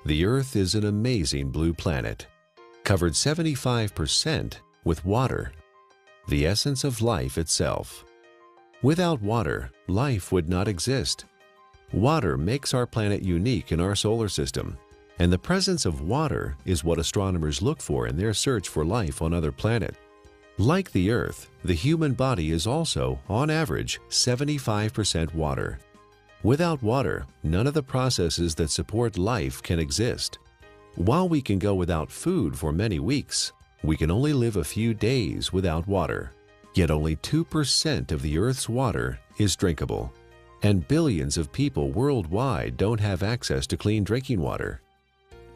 The Earth is an amazing blue planet, covered 75% with water, the essence of life itself. Without water, life would not exist. Water makes our planet unique in our solar system, and the presence of water is what astronomers look for in their search for life on other planets. Like the Earth, the human body is also, on average, 75% water. Without water, none of the processes that support life can exist. While we can go without food for many weeks, we can only live a few days without water. Yet only 2% of the Earth's water is drinkable, and billions of people worldwide don't have access to clean drinking water.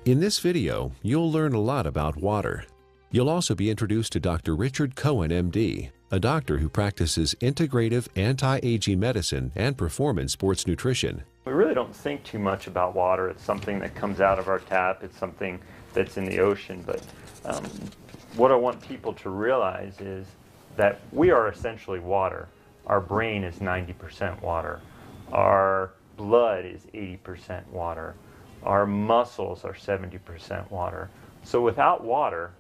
In this video, you'll learn a lot about water. You'll also be introduced to Dr. Richard Cohen, MD, a doctor who practices integrative anti-aging medicine and performance sports nutrition. We really don't think too much about water. It's something that comes out of our tap. It's something that's in the ocean. But what I want people to realize is that we are essentially water. Our brain is 90% water. Our blood is 80% water. Our muscles are 70% water. So without water,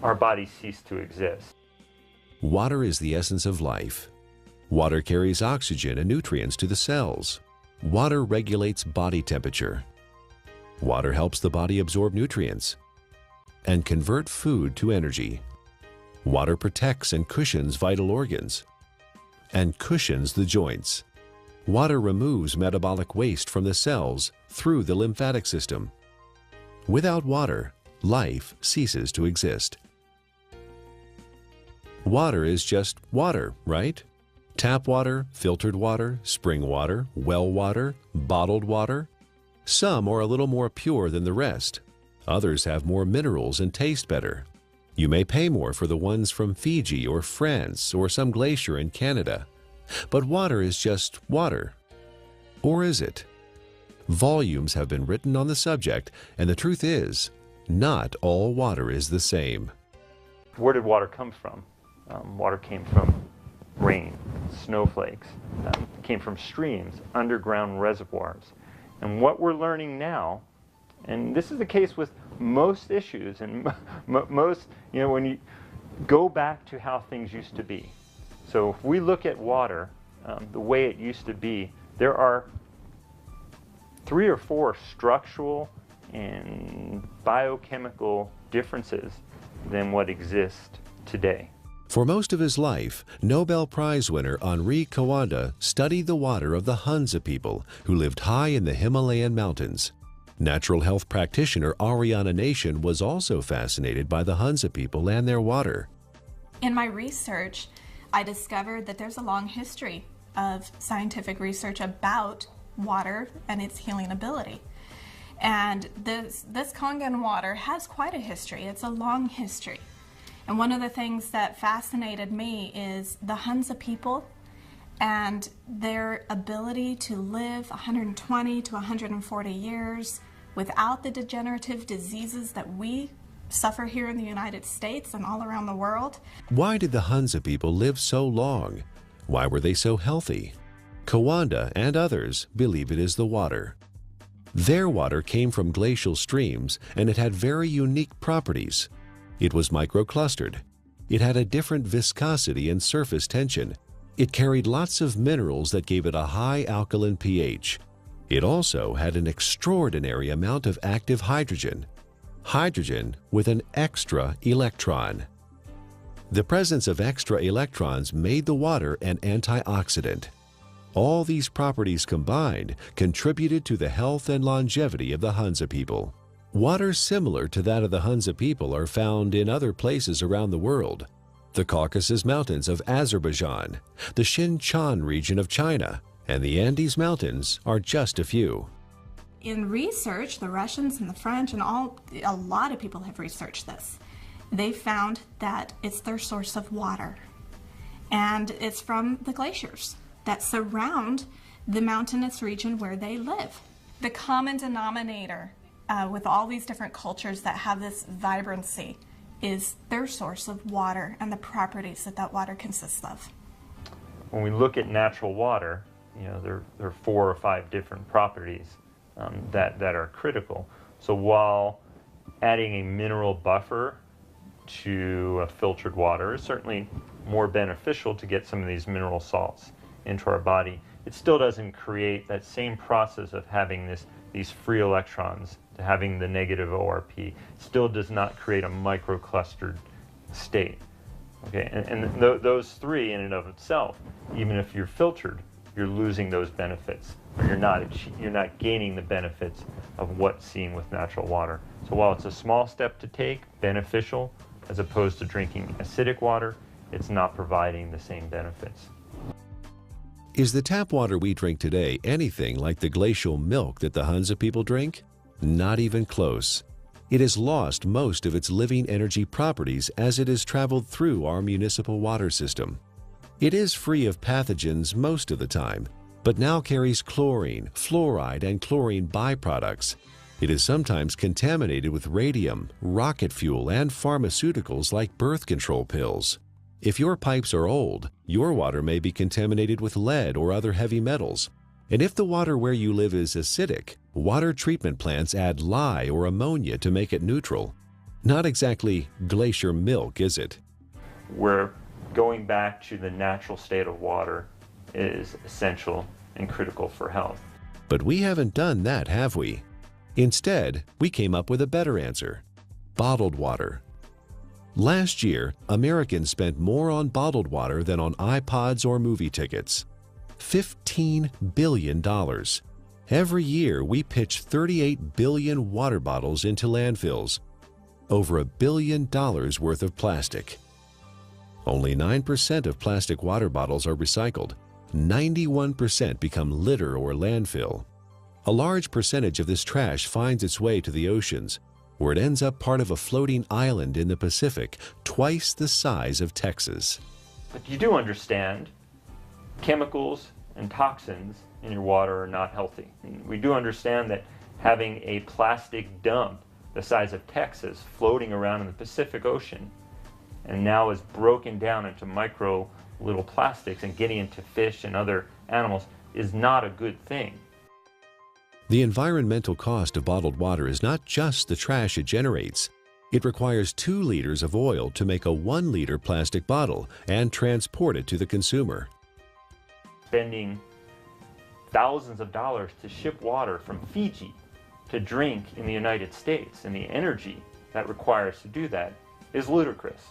our bodies cease to exist. Water is the essence of life. Water carries oxygen and nutrients to the cells. Water regulates body temperature. Water helps the body absorb nutrients and convert food to energy. Water protects and cushions vital organs and cushions the joints. Water removes metabolic waste from the cells through the lymphatic system. Without water, life ceases to exist. Water is just water, right? Tap water, filtered water, spring water, well water, bottled water. Some are a little more pure than the rest. Others have more minerals and taste better. You may pay more for the ones from Fiji or France or some glacier in Canada. But water is just water. Or is it? Volumes have been written on the subject, and the truth is, not all water is the same. Where did water come from? Water came from rain, snowflakes, came from streams, underground reservoirs. And what we're learning now, and this is the case with most issues, and most, when you go back to how things used to be. So if we look at water, the way it used to be, there are 3 or 4 structural and biochemical differences than what exists today. For most of his life, Nobel Prize winner Henri Coanda studied the water of the Hunza people who lived high in the Himalayan mountains. Natural health practitioner Ariana Nation was also fascinated by the Hunza people and their water. In my research, I discovered that there's a long history of scientific research about water and its healing ability. And this Kangen water has quite a history. It's a long history. And one of the things that fascinated me is the Hunza people and their ability to live 120 to 140 years without the degenerative diseases that we suffer here in the United States and all around the world. Why did the Hunza people live so long? Why were they so healthy? Coanda and others believe it is the water. Their water came from glacial streams, and it had very unique properties. It was microclustered. It had a different viscosity and surface tension. It carried lots of minerals that gave it a high alkaline pH. It also had an extraordinary amount of active hydrogen. Hydrogen with an extra electron. The presence of extra electrons made the water an antioxidant. All these properties combined contributed to the health and longevity of the Hunza people. Water similar to that of the Hunza people are found in other places around the world. The Caucasus Mountains of Azerbaijan, the Xinjiang region of China, and the Andes Mountains are just a few. In research, the Russians and the French and a lot of people have researched this. They found that it's their source of water. And it's from the glaciers that surround the mountainous region where they live. The common denominator with all these different cultures that have this vibrancy is their source of water and the properties that that water consists of. When we look at natural water, there are 4 or 5 different properties that are critical. So while adding a mineral buffer to filtered water is certainly more beneficial to get some of these mineral salts into our body, it still doesn't create that same process of having these free electrons, to having the negative ORP, still does not create a microclustered state. Okay, and those three in and of itself, even if you're filtered, you're losing those benefits, or you're not gaining the benefits of what's seen with natural water. So while it's a small step to take, beneficial, as opposed to drinking acidic water, it's not providing the same benefits. Is the tap water we drink today anything like the glacial milk that the Hunza people drink? Not even close. It has lost most of its living energy properties as it has traveled through our municipal water system. It is free of pathogens most of the time, but now carries chlorine, fluoride, and chlorine byproducts. It is sometimes contaminated with radium, rocket fuel, and pharmaceuticals like birth control pills. If your pipes are old, your water may be contaminated with lead or other heavy metals. And if the water where you live is acidic, water treatment plants add lye or ammonia to make it neutral. Not exactly glacier milk, is it? Where going back to the natural state of water is essential and critical for health. But we haven't done that, have we? Instead, we came up with a better answer: bottled water. Last year, Americans spent more on bottled water than on iPods or movie tickets. $15 billion. Every year, we pitch 38 billion water bottles into landfills. Over $1 billion worth of plastic. Only 9% of plastic water bottles are recycled. 91% become litter or landfill. A large percentage of this trash finds its way to the oceans, where it ends up part of a floating island in the Pacific, twice the size of Texas. But you do understand chemicals and toxins in your water are not healthy. And we do understand that having a plastic dump the size of Texas floating around in the Pacific Ocean and now is broken down into micro little plastics and getting into fish and other animals is not a good thing. The environmental cost of bottled water is not just the trash it generates. It requires 2 liters of oil to make a 1-liter plastic bottle and transport it to the consumer. Spending thousands of dollars to ship water from Fiji to drink in the United States, and the energy that requires to do that is ludicrous.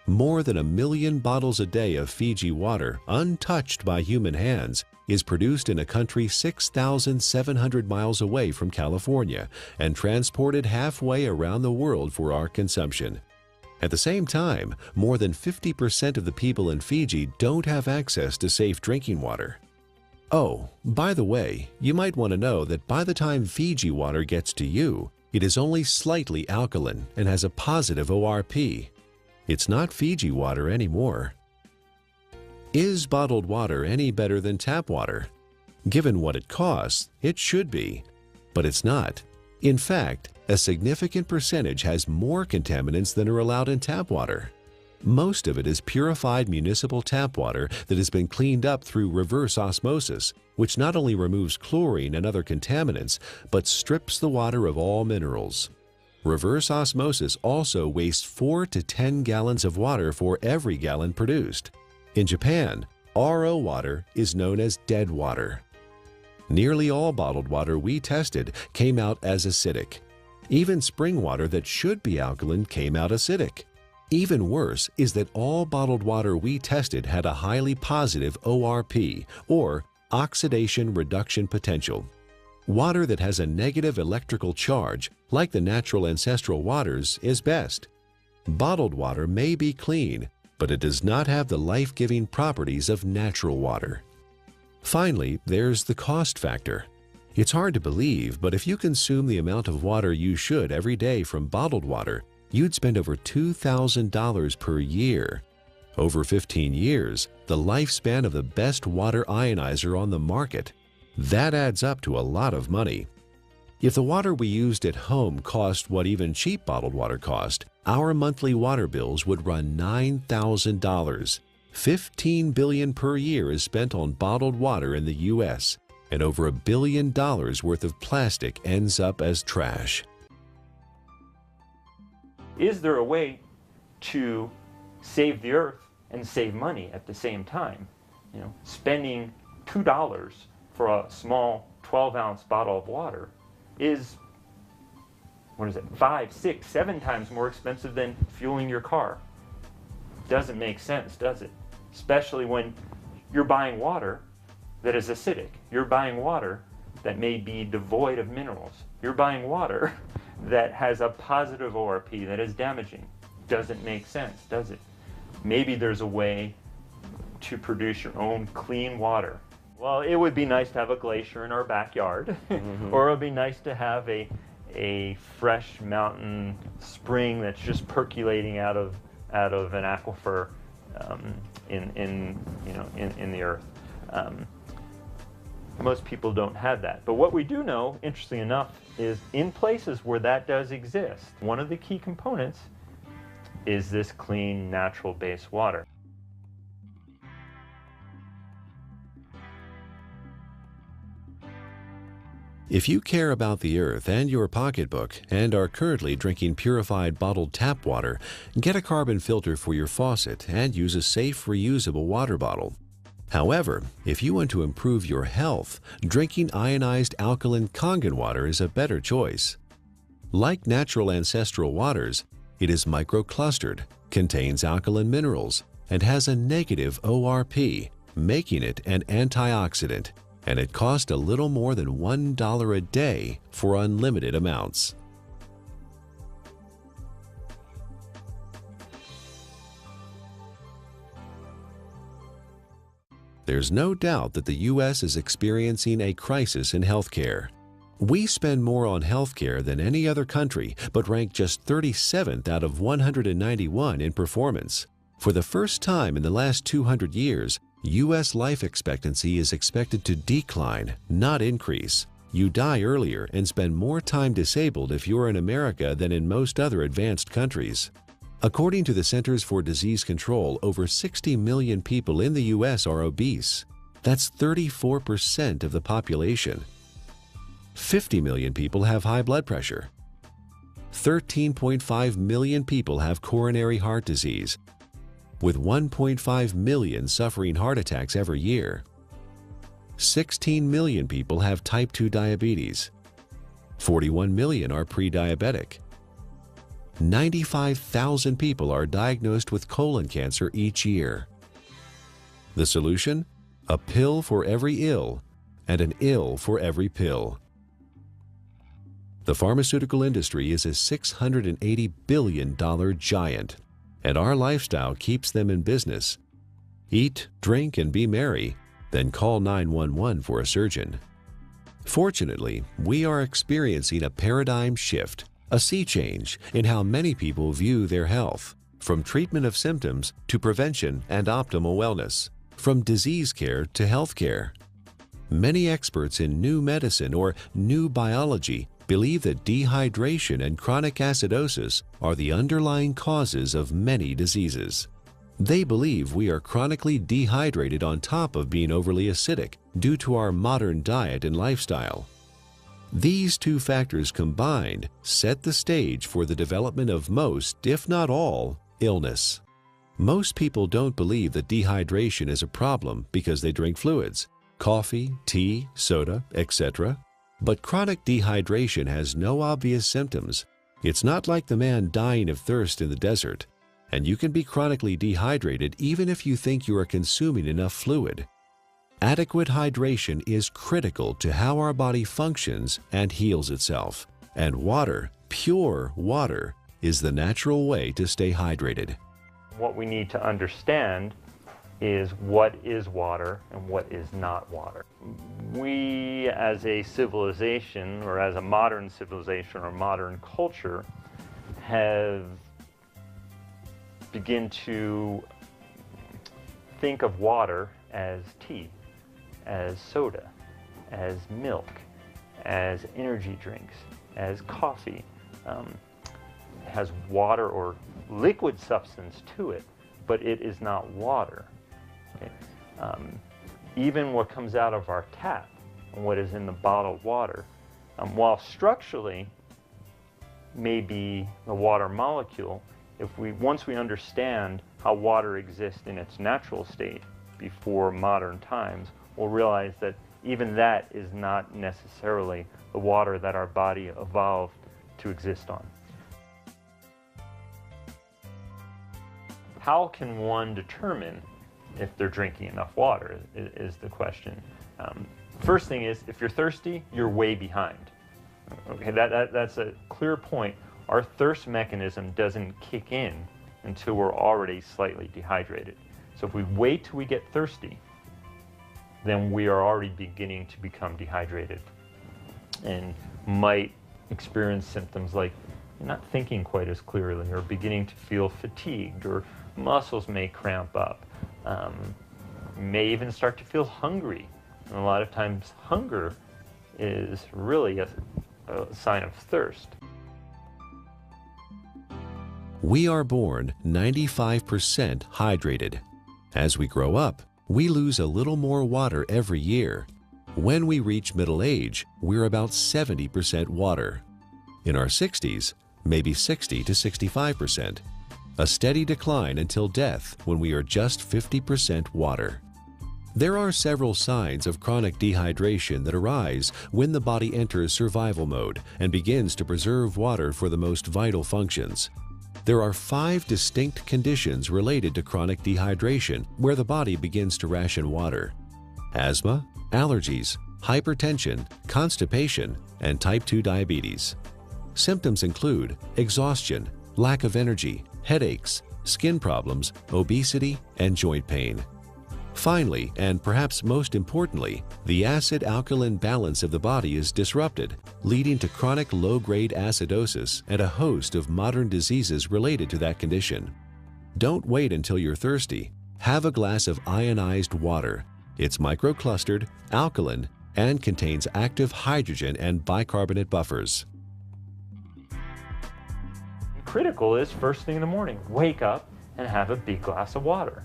More than 1 million bottles a day of Fiji water, untouched by human hands, is produced in a country 6,700 miles away from California and transported halfway around the world for our consumption. At the same time, more than 50% of the people in Fiji don't have access to safe drinking water. Oh, by the way, you might want to know that by the time Fiji water gets to you, it is only slightly alkaline and has a positive ORP. It's not Fiji water anymore. Is bottled water any better than tap water? Given what it costs, it should be, but it's not. In fact, a significant percentage has more contaminants than are allowed in tap water. Most of it is purified municipal tap water that has been cleaned up through reverse osmosis, which not only removes chlorine and other contaminants, but strips the water of all minerals. Reverse osmosis also wastes 4 to 10 gallons of water for every gallon produced. In Japan, RO water is known as dead water. Nearly all bottled water we tested came out as acidic. Even spring water that should be alkaline came out acidic. Even worse is that all bottled water we tested had a highly positive ORP, or oxidation reduction potential. Water that has a negative electrical charge, like the natural ancestral waters, is best. Bottled water may be clean, but it does not have the life-giving properties of natural water. Finally, there's the cost factor. It's hard to believe, but if you consume the amount of water you should every day from bottled water, you'd spend over $2,000 per year. Over 15 years, the lifespan of the best water ionizer on the market. That adds up to a lot of money. If the water we used at home cost what even cheap bottled water cost, our monthly water bills would run $9,000. $15 billion per year is spent on bottled water in the U.S. and over $1 billion worth of plastic ends up as trash. Is there a way to save the earth and save money at the same time? You know, spending $2 for a small 12-ounce bottle of water is, what is it, 5, 6, 7 times more expensive than fueling your car. Doesn't make sense, does it? Especially when you're buying water that is acidic. You're buying water that may be devoid of minerals. You're buying water that has a positive ORP that is damaging. Doesn't make sense, does it? Maybe there's a way to produce your own clean water. Well, it would be nice to have a glacier in our backyard, or it would be nice to have a fresh mountain spring that's just percolating out of an aquifer in the earth. Most people don't have that. But what we do know, interestingly enough, is in places where that does exist, one of the key components is this clean, natural-based water. If you care about the earth and your pocketbook and are currently drinking purified bottled tap water, get a carbon filter for your faucet and use a safe, reusable water bottle. However, if you want to improve your health, drinking ionized alkaline Kangen water is a better choice. Like natural ancestral waters, it is microclustered, contains alkaline minerals, and has a negative ORP, making it an antioxidant, and it costs a little more than $1 a day for unlimited amounts. There's no doubt that the U.S. is experiencing a crisis in healthcare. We spend more on healthcare than any other country, but rank just 37th out of 191 in performance. For the first time in the last 200 years, U.S. life expectancy is expected to decline, not increase. You die earlier and spend more time disabled if you're in America than in most other advanced countries. According to the Centers for Disease Control, over 60 million people in the U.S. are obese. That's 34% of the population. 50 million people have high blood pressure. 13.5 million people have coronary heart disease, with 1.5 million suffering heart attacks every year. 16 million people have type 2 diabetes. 41 million are pre-diabetic. 95,000 people are diagnosed with colon cancer each year. The solution? A pill for every ill and an ill for every pill. The pharmaceutical industry is a $680 billion giant, and our lifestyle keeps them in business. Eat, drink, and be merry, then call 911 for a surgeon. Fortunately, we are experiencing a paradigm shift, a sea change in how many people view their health, from treatment of symptoms to prevention and optimal wellness, from disease care to health care. Many experts in new medicine or new biology believe that dehydration and chronic acidosis are the underlying causes of many diseases. They believe we are chronically dehydrated on top of being overly acidic due to our modern diet and lifestyle. These two factors combined set the stage for the development of most, if not all, illness. Most people don't believe that dehydration is a problem because they drink fluids, coffee, tea, soda, etc. But chronic dehydration has no obvious symptoms. It's not like the man dying of thirst in the desert, and you can be chronically dehydrated even if you think you are consuming enough fluid. Adequate hydration is critical to how our body functions and heals itself, and water, pure water, is the natural way to stay hydrated. What we need to understand is what is water and what is not water. We as a civilization, or as a modern civilization or modern culture, have begun to think of water as tea, as soda, as milk, as energy drinks, as coffee. It has water or liquid substance to it, but it is not water. Okay? Even what comes out of our tap and what is in the bottled water. While structurally may be the water molecule, once we understand how water exists in its natural state before modern times, we'll realize that even that is not necessarily the water that our body evolved to exist on. How can one determine if they're drinking enough water is the question. First thing is, if you're thirsty, you're way behind. Okay, that's a clear point. Our thirst mechanism doesn't kick in until we're already slightly dehydrated. So if we wait till we get thirsty, then we are already beginning to become dehydrated and might experience symptoms like not thinking quite as clearly, or beginning to feel fatigued, or muscles may cramp up. May even start to feel hungry. And a lot of times hunger is really a sign of thirst. We are born 95% hydrated. As we grow up, we lose a little more water every year. When we reach middle age, we're about 70% water. In our 60s, maybe 60 to 65%. A steady decline until death when we are just 50% water. There are several signs of chronic dehydration that arise when the body enters survival mode and begins to preserve water for the most vital functions. There are 5 distinct conditions related to chronic dehydration where the body begins to ration water: asthma, allergies, hypertension, constipation, and type 2 diabetes. Symptoms include exhaustion, lack of energy, headaches, skin problems, obesity, and joint pain. Finally, and perhaps most importantly, the acid-alkaline balance of the body is disrupted, leading to chronic low-grade acidosis and a host of modern diseases related to that condition. Don't wait until you're thirsty. Have a glass of ionized water. It's microclustered, alkaline, and contains active hydrogen and bicarbonate buffers. Critical is first thing in the morning, wake up and have a big glass of water.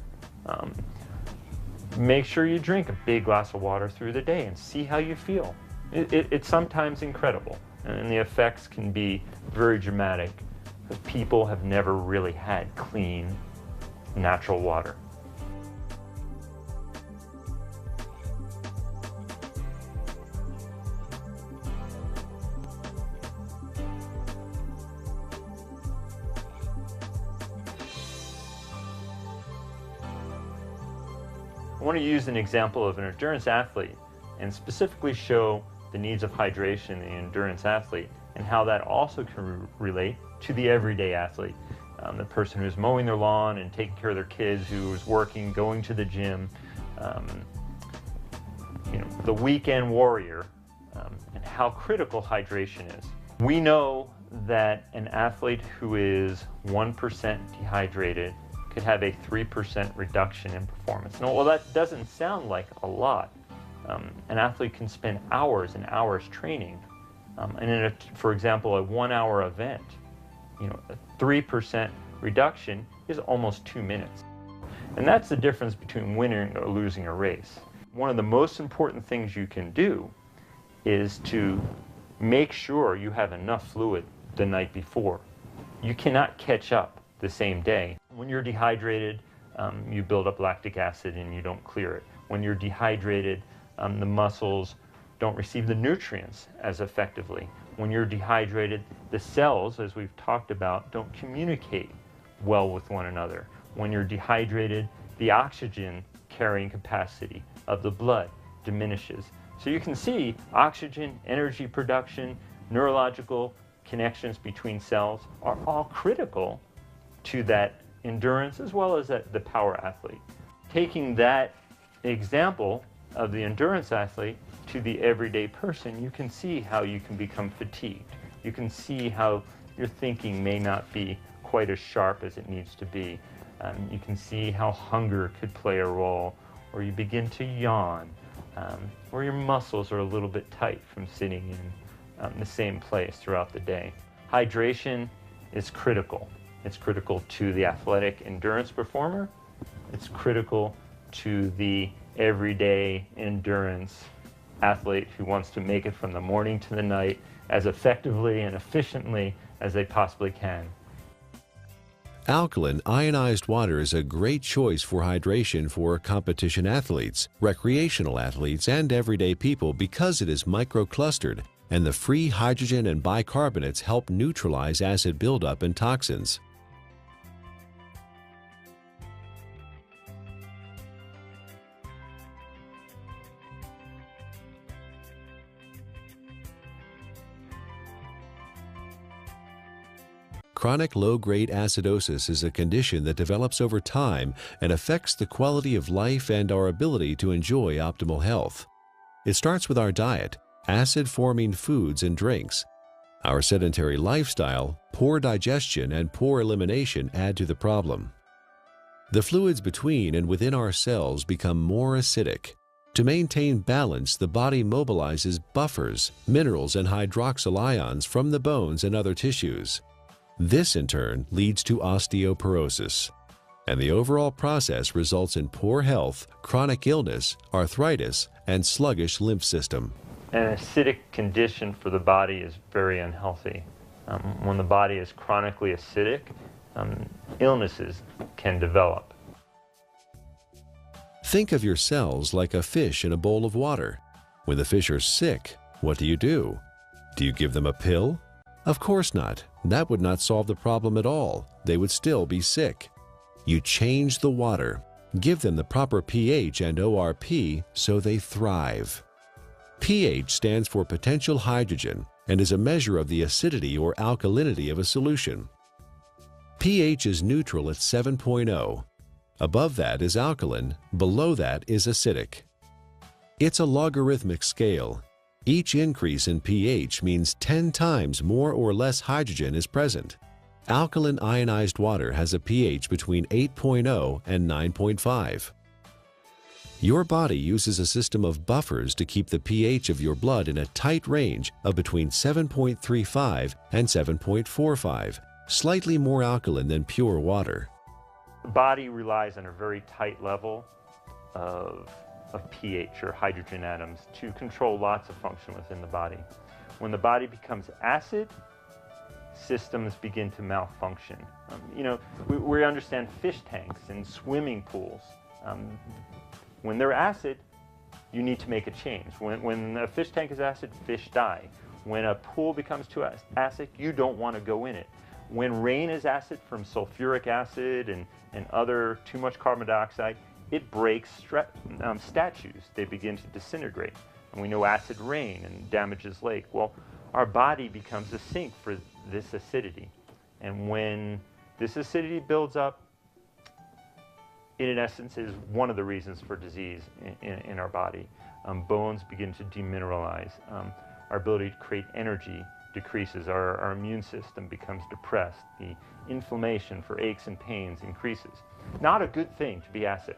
Make sure you drink a big glass of water through the day and see how you feel. It's sometimes incredible, and the effects can be very dramatic because people have never really had clean, natural water. I want to use an example of an endurance athlete and specifically show the needs of hydration in the endurance athlete and how that also can relate to the everyday athlete. The person who's mowing their lawn and taking care of their kids, who is working, going to the gym, the weekend warrior, and how critical hydration is. We know that an athlete who is 1% dehydrated could have a 3% reduction in performance. Now, well, that doesn't sound like a lot. An athlete can spend hours and hours training, and in for example, a 1-hour event, a 3% reduction is almost 2 minutes. And that's the difference between winning or losing a race. One of the most important things you can do is to make sure you have enough fluid the night before. You cannot catch up the same day. When you're dehydrated, you build up lactic acid and you don't clear it. When you're dehydrated, the muscles don't receive the nutrients as effectively. When you're dehydrated, the cells, as we've talked about, don't communicate well with one another. When you're dehydrated, the oxygen carrying capacity of the blood diminishes. So you can see oxygen, energy production, neurological connections between cells are all critical to that endurance as well as the power athlete. Taking that example of the endurance athlete to the everyday person, you can see how you can become fatigued. You can see how your thinking may not be quite as sharp as it needs to be. You can see how hunger could play a role, or you begin to yawn, or your muscles are a little bit tight from sitting in the same place throughout the day. Hydration is critical. It's critical to the athletic endurance performer. It's critical to the everyday endurance athlete who wants to make it from the morning to the night as effectively and efficiently as they possibly can. Alkaline ionized water is a great choice for hydration for competition athletes, recreational athletes, and everyday people because it is microclustered, and the free hydrogen and bicarbonates help neutralize acid buildup and toxins. Chronic low-grade acidosis is a condition that develops over time and affects the quality of life and our ability to enjoy optimal health. It starts with our diet, acid-forming foods and drinks. Our sedentary lifestyle, poor digestion, and poor elimination add to the problem. The fluids between and within our cells become more acidic. To maintain balance, the body mobilizes buffers, minerals, and hydroxyl ions from the bones and other tissues. This, in turn, leads to osteoporosis, and the overall process results in poor health, chronic illness, arthritis, and sluggish lymph system. An acidic condition for the body is very unhealthy. When the body is chronically acidic, illnesses can develop. Think of your cells like a fish in a bowl of water. When the fish are sick, what do? Do you give them a pill? Of course not. That would not solve the problem at all. They would still be sick. You change the water, give them the proper pH and ORP so they thrive. pH stands for potential hydrogen and is a measure of the acidity or alkalinity of a solution. pH is neutral at 7.0. Above that is alkaline, below that is acidic. It's a logarithmic scale. Each increase in pH means 10 times more or less hydrogen is present. Alkaline ionized water has a pH between 8.0 and 9.5. Your body uses a system of buffers to keep the pH of your blood in a tight range of between 7.35 and 7.45, slightly more alkaline than pure water. The body relies on a very tight level of pH, or hydrogen atoms, to control lots of function within the body. When the body becomes acid, systems begin to malfunction. We understand fish tanks and swimming pools. When they're acid, you need to make a change. When a fish tank is acid, fish die. When a pool becomes too acid, you don't want to go in it. When rain is acid from sulfuric acid and other too much carbon dioxide, it breaks statues. They begin to disintegrate. And we know acid rain and damages lake. Well, our body becomes a sink for this acidity. And when this acidity builds up, it in essence is one of the reasons for disease in our body. Bones begin to demineralize. Our ability to create energy decreases. Our immune system becomes depressed. The inflammation for aches and pains increases. Not a good thing to be acid.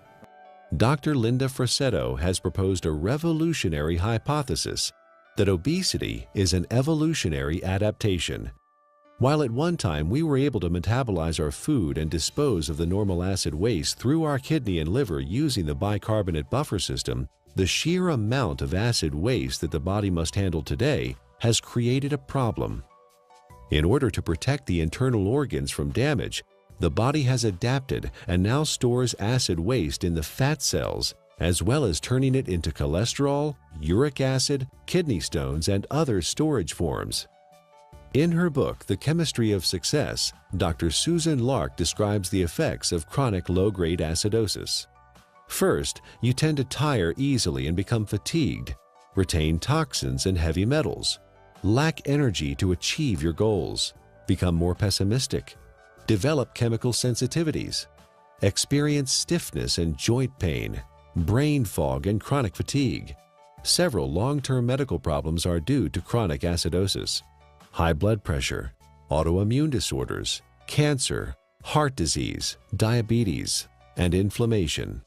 Dr. Linda Frassetto has proposed a revolutionary hypothesis that obesity is an evolutionary adaptation. While at one time we were able to metabolize our food and dispose of the normal acid waste through our kidney and liver using the bicarbonate buffer system, the sheer amount of acid waste that the body must handle today has created a problem. In order to protect the internal organs from damage, the body has adapted and now stores acid waste in the fat cells, as well as turning it into cholesterol, uric acid, kidney stones, and other storage forms. In her book, The Chemistry of Success, Dr. Susan Lark describes the effects of chronic low-grade acidosis. First, you tend to tire easily and become fatigued, retain toxins and heavy metals, lack energy to achieve your goals, become more pessimistic, develop chemical sensitivities, experience stiffness and joint pain, brain fog, and chronic fatigue. Several long-term medical problems are due to chronic acidosis: high blood pressure, autoimmune disorders, cancer, heart disease, diabetes, and inflammation.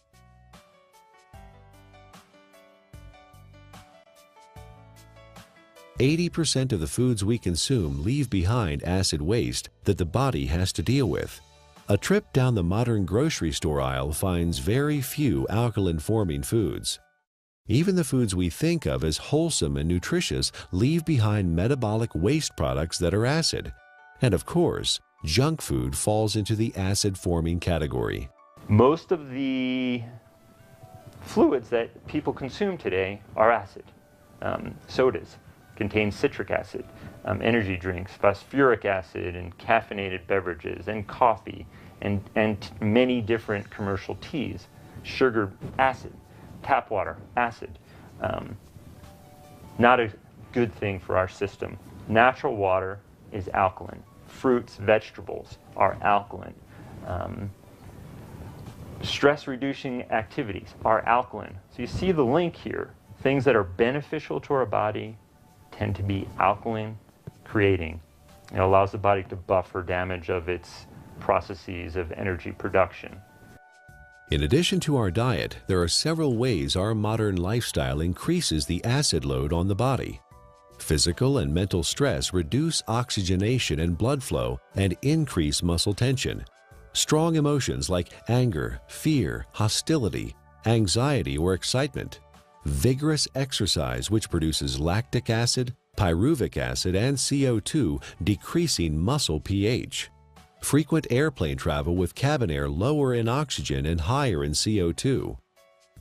"80% of the foods we consume leave behind acid waste that the body has to deal with. A trip down the modern grocery store aisle finds very few alkaline-forming foods. Even the foods we think of as wholesome and nutritious leave behind metabolic waste products that are acid. And of course, junk food falls into the acid-forming category. Most of the fluids that people consume today are acid. Sodas contain citric acid, energy drinks, phosphoric acid, and caffeinated beverages, and coffee, and many different commercial teas. Sugar, acid. Tap water, acid. Not a good thing for our system. Natural water is alkaline. Fruits, vegetables are alkaline. Stress-reducing activities are alkaline. So you see the link here. Things that are beneficial to our body tend to be alkaline creating. It allows the body to buffer damage of its processes of energy production. In addition to our diet, there are several ways our modern lifestyle increases the acid load on the body. Physical and mental stress reduce oxygenation and blood flow and increase muscle tension. Strong emotions like anger, fear, hostility, anxiety, or excitement. Vigorous exercise, which produces lactic acid, pyruvic acid, and CO2, decreasing muscle pH. Frequent airplane travel with cabin air lower in oxygen and higher in CO2.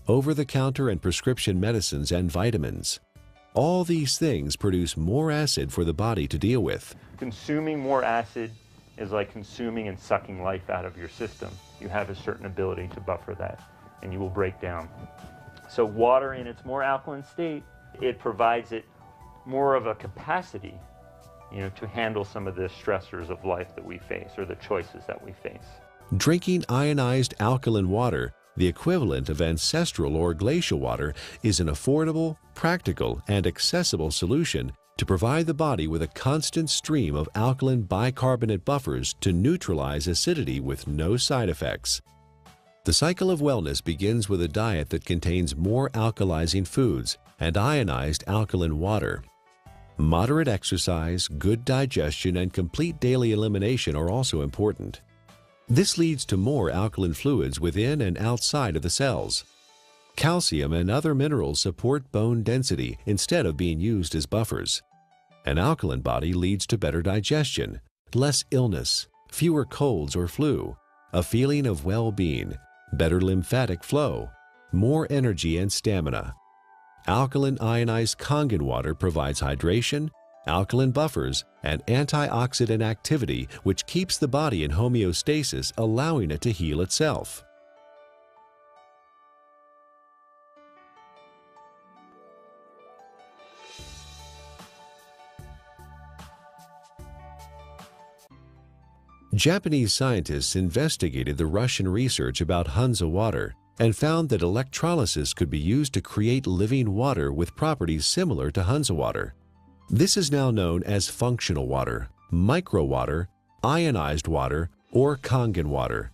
Over-the-counter and prescription medicines and vitamins. All these things produce more acid for the body to deal with. Consuming more acid is like consuming and sucking life out of your system. You have a certain ability to buffer that, and you will break down. So water in its more alkaline state, it provides it more of a capacity, to handle some of the stressors of life that we face, or the choices that we face. Drinking ionized alkaline water, the equivalent of ancestral or glacial water, is an affordable, practical, and accessible solution to provide the body with a constant stream of alkaline bicarbonate buffers to neutralize acidity with no side effects. The cycle of wellness begins with a diet that contains more alkalizing foods and ionized alkaline water. Moderate exercise, good digestion, and complete daily elimination are also important. This leads to more alkaline fluids within and outside of the cells. Calcium and other minerals support bone density instead of being used as buffers. An alkaline body leads to better digestion, less illness, fewer colds or flu, a feeling of well-being, better lymphatic flow, more energy and stamina. Alkaline ionized Kangen water provides hydration, alkaline buffers, and antioxidant activity, which keeps the body in homeostasis, allowing it to heal itself. Japanese scientists investigated the Russian research about Hunza water and found that electrolysis could be used to create living water with properties similar to Hunza water. This is now known as functional water, micro water, ionized water, or Kangen water.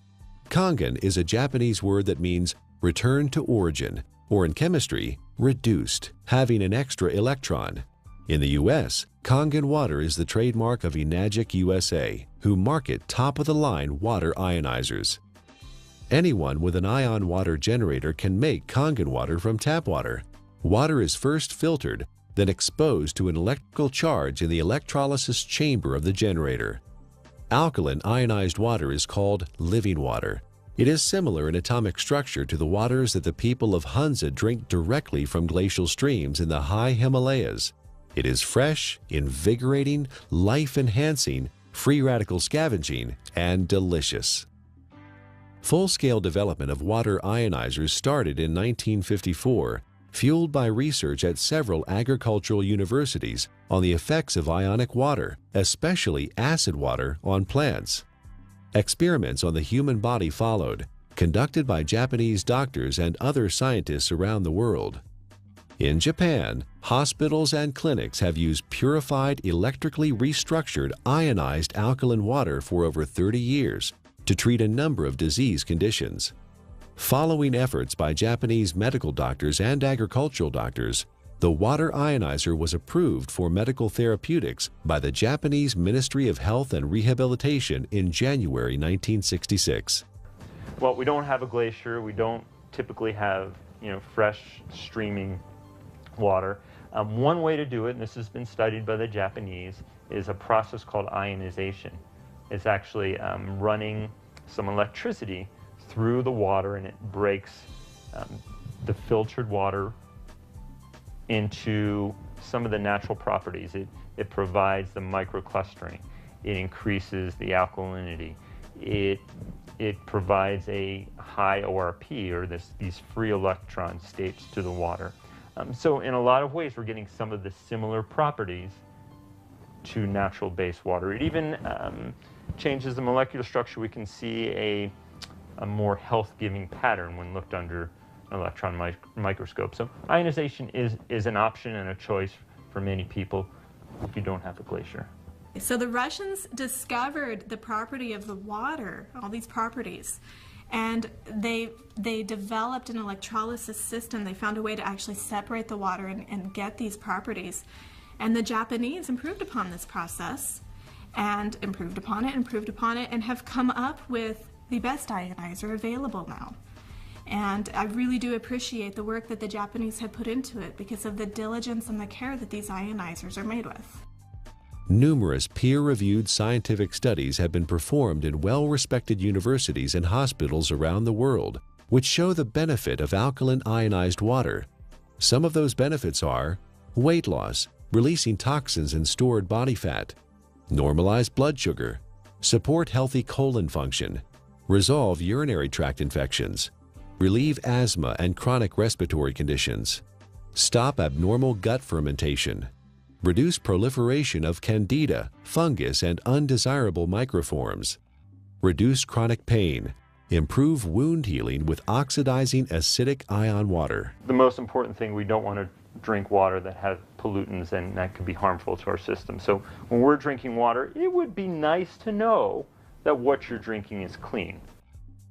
Kangen is a Japanese word that means return to origin, or in chemistry, reduced, having an extra electron. In the U.S., Kangen water is the trademark of Enagic USA, who market top-of-the-line water ionizers. Anyone with an ion water generator can make Kangen water from tap water. Water is first filtered, then exposed to an electrical charge in the electrolysis chamber of the generator. Alkaline ionized water is called living water. It is similar in atomic structure to the waters that the people of Hunza drink directly from glacial streams in the high Himalayas. It is fresh, invigorating, life-enhancing, free radical scavenging, and delicious. Full-scale development of water ionizers started in 1954, fueled by research at several agricultural universities on the effects of ionic water, especially acid water, on plants. Experiments on the human body followed, conducted by Japanese doctors and other scientists around the world. In Japan, hospitals and clinics have used purified, electrically restructured, ionized alkaline water for over 30 years to treat a number of disease conditions. Following efforts by Japanese medical doctors and agricultural doctors, the water ionizer was approved for medical therapeutics by the Japanese Ministry of Health and Rehabilitation in January 1966. Well, we don't have a glacier. We don't typically have, fresh streaming water. One way to do it, and this has been studied by the Japanese, is a process called ionization. It's actually running some electricity through the water, and it breaks the filtered water into some of the natural properties. It provides the microclustering. It increases the alkalinity. It provides a high ORP, or these free electron states, to the water. So in a lot of ways, we're getting some of the similar properties to natural base water. It even changes the molecular structure. We can see a more health-giving pattern when looked under an electron microscope. So ionization is an option and a choice for many people if you don't have a glacier. So the Russians discovered the property of the water, all these properties, and they developed an electrolysis system. They found a way to actually separate the water and get these properties. And the Japanese improved upon this process and improved upon it, and have come up with the best ionizer available now. And I really do appreciate the work that the Japanese have put into it because of the diligence and the care that these ionizers are made with. Numerous peer-reviewed scientific studies have been performed in well-respected universities and hospitals around the world, which show the benefit of alkaline ionized water. Some of those benefits are weight loss, releasing toxins and stored body fat, normalize blood sugar, support healthy colon function, resolve urinary tract infections, relieve asthma and chronic respiratory conditions, stop abnormal gut fermentation, reduce proliferation of candida, fungus, and undesirable microforms, reduce chronic pain, improve wound healing with oxidizing acidic ion water. The most important thing, we don't want to drink water that has pollutants, and that could be harmful to our system. So when we're drinking water, it would be nice to know that what you're drinking is clean.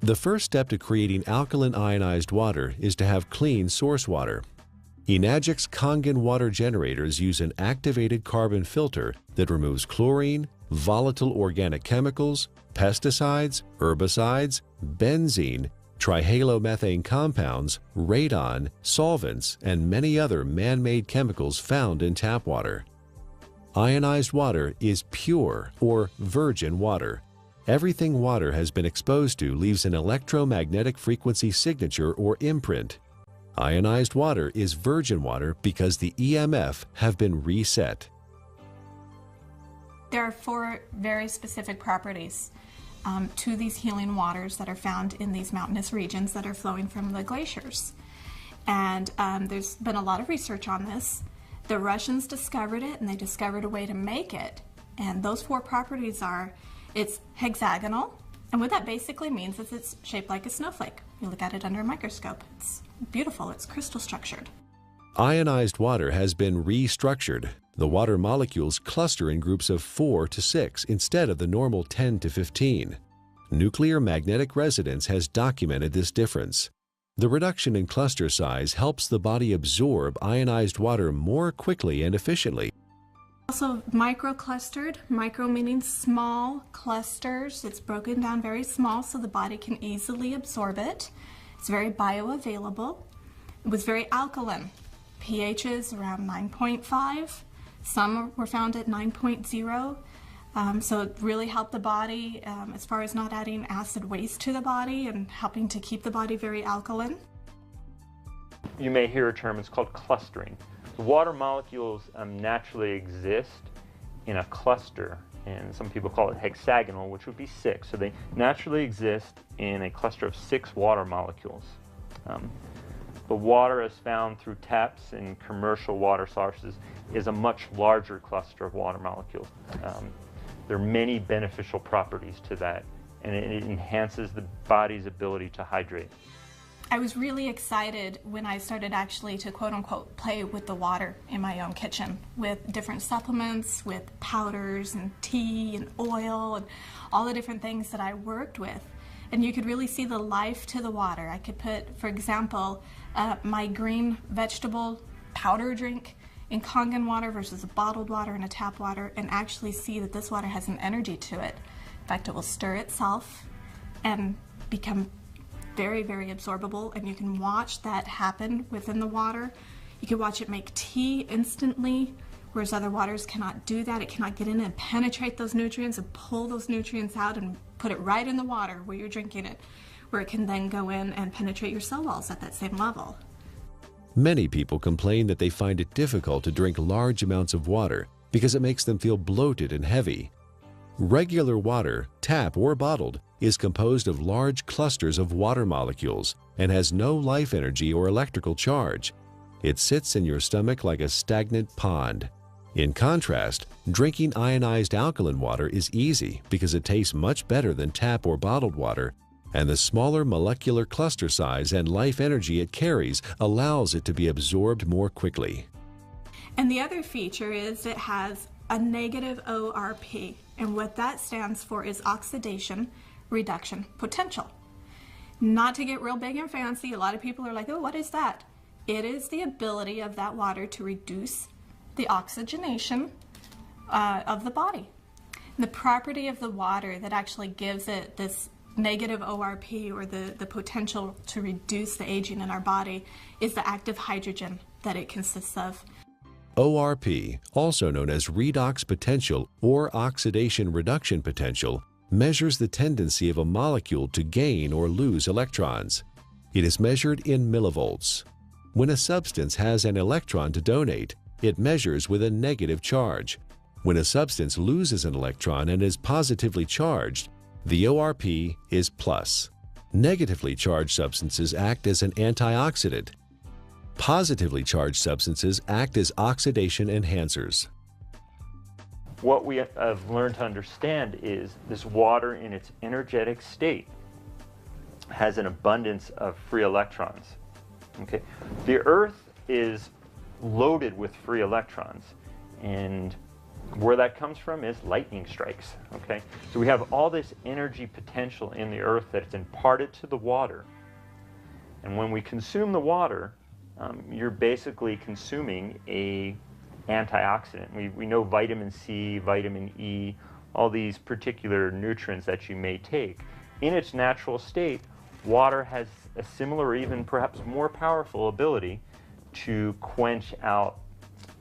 The first step to creating alkaline ionized water is to have clean source water. Enagic's Kangen water generators use an activated carbon filter that removes chlorine, volatile organic chemicals, pesticides, herbicides, benzene, trihalomethane compounds, radon, solvents, and many other man-made chemicals found in tap water. Ionized water is pure or virgin water. Everything water has been exposed to leaves an electromagnetic frequency signature or imprint. Ionized water is virgin water because the EMF have been reset. There are 4 very specific properties to these healing waters that are found in these mountainous regions that are flowing from the glaciers. And there's been a lot of research on this. The Russians discovered it, and they discovered a way to make it. And those 4 properties are, it's hexagonal, and what that basically means is it's shaped like a snowflake. You look at it under a microscope. It's beautiful, it's crystal structured. Ionized water has been restructured. The water molecules cluster in groups of 4 to 6 instead of the normal 10 to 15. Nuclear magnetic resonance has documented this difference. The reduction in cluster size helps the body absorb ionized water more quickly and efficiently. Also microclustered, micro meaning small clusters. It's broken down very small so the body can easily absorb it. It's very bioavailable. It was very alkaline. pHs around 9.5. Some were found at 9.0. So it really helped the body as far as not adding acid waste to the body and helping to keep the body very alkaline. You may hear a term, it's called clustering. The water molecules naturally exist in a cluster, and some people call it hexagonal, which would be 6. So they naturally exist in a cluster of 6 water molecules. The water as found through taps and commercial water sources is a much larger cluster of water molecules. There are many beneficial properties to that, and it enhances the body's ability to hydrate. I was really excited when I started actually to quote-unquote play with the water in my own kitchen with different supplements, with powders and tea and oil and all the different things that I worked with. And you could really see the life to the water. I could put, for example, my green vegetable powder drink in Kangen water versus a bottled water and a tap water, and actually see that this water has an energy to it. In fact, it will stir itself and become very, very absorbable, and you can watch that happen within the water. You can watch it make tea instantly, whereas other waters cannot do that. It cannot get in and penetrate those nutrients and pull those nutrients out and put it right in the water where you're drinking it, where it can then go in and penetrate your cell walls at that same level. Many people complain that they find it difficult to drink large amounts of water because it makes them feel bloated and heavy. Regular water, tap or bottled, is composed of large clusters of water molecules and has no life energy or electrical charge. It sits in your stomach like a stagnant pond. In contrast, drinking ionized alkaline water is easy because it tastes much better than tap or bottled water, and the smaller molecular cluster size and life energy it carries allows it to be absorbed more quickly. And the other feature is it has a negative ORP, and what that stands for is oxidation reduction potential. Not to get real big and fancy, a lot of people are like, oh, what is that? It is the ability of that water to reduce the oxygenation of the body. And the property of the water that actually gives it this negative ORP, or the potential to reduce the aging in our body, is the active hydrogen that it consists of. ORP, also known as redox potential or oxidation reduction potential, measures the tendency of a molecule to gain or lose electrons. It is measured in millivolts. When a substance has an electron to donate, it measures with a negative charge. When a substance loses an electron and is positively charged, the ORP is plus. Negatively charged substances act as an antioxidant. Positively charged substances act as oxidation enhancers. What we have learned to understand is this water in its energetic state has an abundance of free electrons. Okay? The Earth is loaded with free electrons, and where that comes from is lightning strikes. Okay? So we have all this energy potential in the Earth that's imparted to the water, and when we consume the water, you're basically consuming a antioxidant. We know vitamin C, vitamin E, all these particular nutrients that you may take. In its natural state, water has a similar or even perhaps more powerful ability to quench out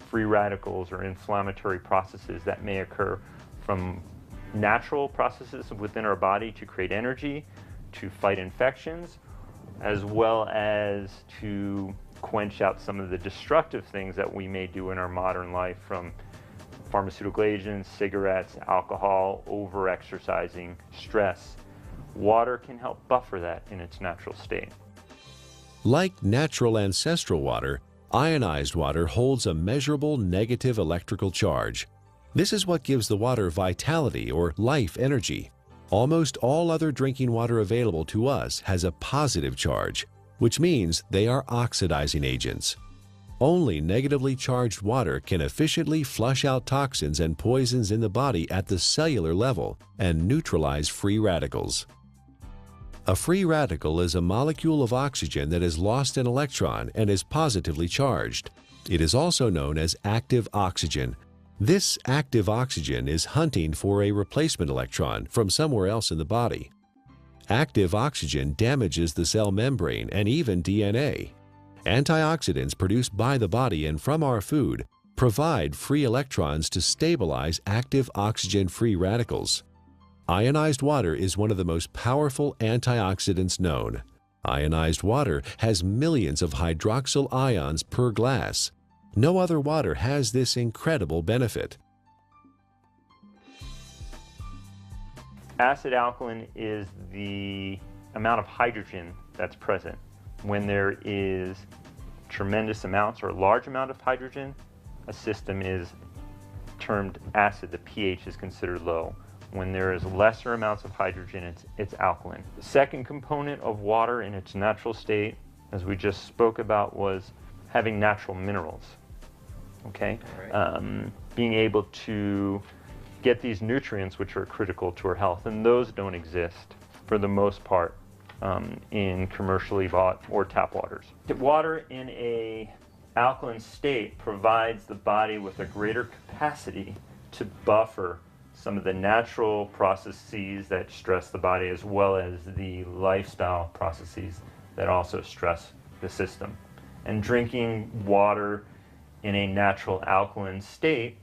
free radicals or inflammatory processes that may occur from natural processes within our body to create energy, to fight infections, as well as to quench out some of the destructive things that we may do in our modern life, from pharmaceutical agents, cigarettes, alcohol, over-exercising, stress. Water can help buffer that in its natural state. Like natural ancestral water, ionized water holds a measurable negative electrical charge. This is what gives the water vitality or life energy. Almost all other drinking water available to us has a positive charge, which means they are oxidizing agents. Only negatively charged water can efficiently flush out toxins and poisons in the body at the cellular level and neutralize free radicals. A free radical is a molecule of oxygen that has lost an electron and is positively charged. It is also known as active oxygen. This active oxygen is hunting for a replacement electron from somewhere else in the body. Active oxygen damages the cell membrane and even DNA. Antioxidants produced by the body and from our food provide free electrons to stabilize active oxygen-free radicals. Ionized water is one of the most powerful antioxidants known. Ionized water has millions of hydroxyl ions per glass. No other water has this incredible benefit. Acid alkaline is the amount of hydrogen that's present. When there is tremendous amounts or a large amount of hydrogen, a system is termed acid. The pH is considered low. When there is lesser amounts of hydrogen, it's alkaline. The second component of water in its natural state, as we just spoke about, was having natural minerals. Okay? Right. Being able to get these nutrients which are critical to our health, and those don't exist for the most part in commercially bought or tap waters. Water in a alkaline state provides the body with a greater capacity to buffer some of the natural processes that stress the body, as well as the lifestyle processes that also stress the system. And drinking water in a natural alkaline state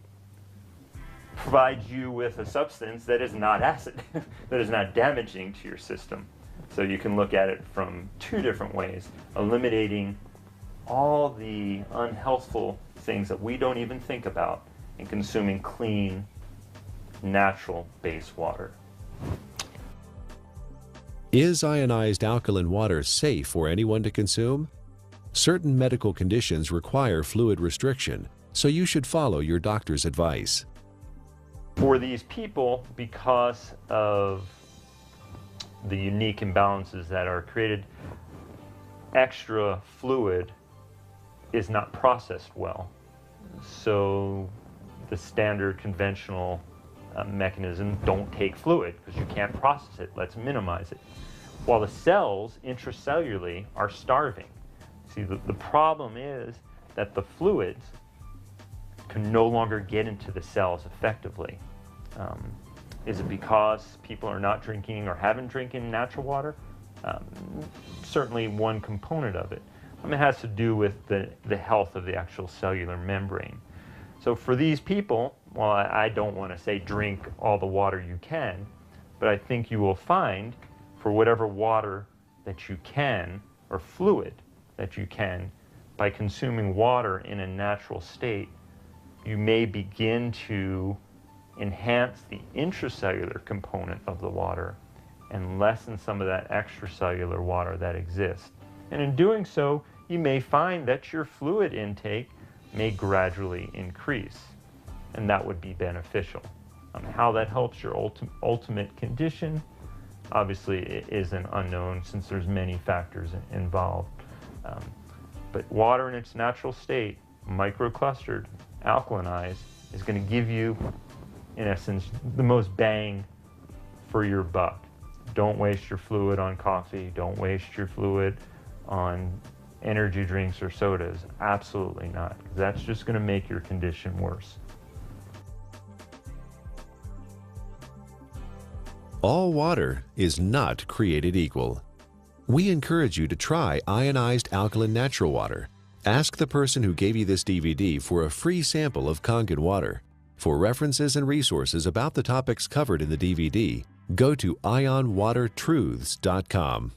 provides you with a substance that is not acid, that is not damaging to your system. So you can look at it from two different ways, eliminating all the unhealthful things that we don't even think about and consuming clean, natural base water. Is ionized alkaline water safe for anyone to consume? Certain medical conditions require fluid restriction, so you should follow your doctor's advice. For these people, because of the unique imbalances that are created, extra fluid is not processed well. So the standard conventional mechanism, don't take fluid because you can't process it, let's minimize it. While the cells intracellularly are starving. See, the problem is that the fluids can no longer get into the cells effectively. Is it because people are not drinking or haven't drinking natural water? Certainly one component of it. It has to do with the health of the actual cellular membrane. So for these people, well, I don't want to say drink all the water you can, but I think you will find for whatever water that you can, or fluid that you can, by consuming water in a natural state, you may begin to enhance the intracellular component of the water and lessen some of that extracellular water that exists. And in doing so, you may find that your fluid intake may gradually increase, and that would be beneficial. How that helps your ultimate condition, obviously it is an unknown since there's many factors involved. But water in its natural state, microclustered, alkalinized, is going to give you, in essence, the most bang for your buck. Don't waste your fluid on coffee. Don't waste your fluid on energy drinks or sodas. Absolutely not. That's just going to make your condition worse. All water is not created equal. We encourage you to try ionized alkaline natural water. Ask the person who gave you this DVD for a free sample of Kangen water. For references and resources about the topics covered in the DVD, go to ionwatertruths.com.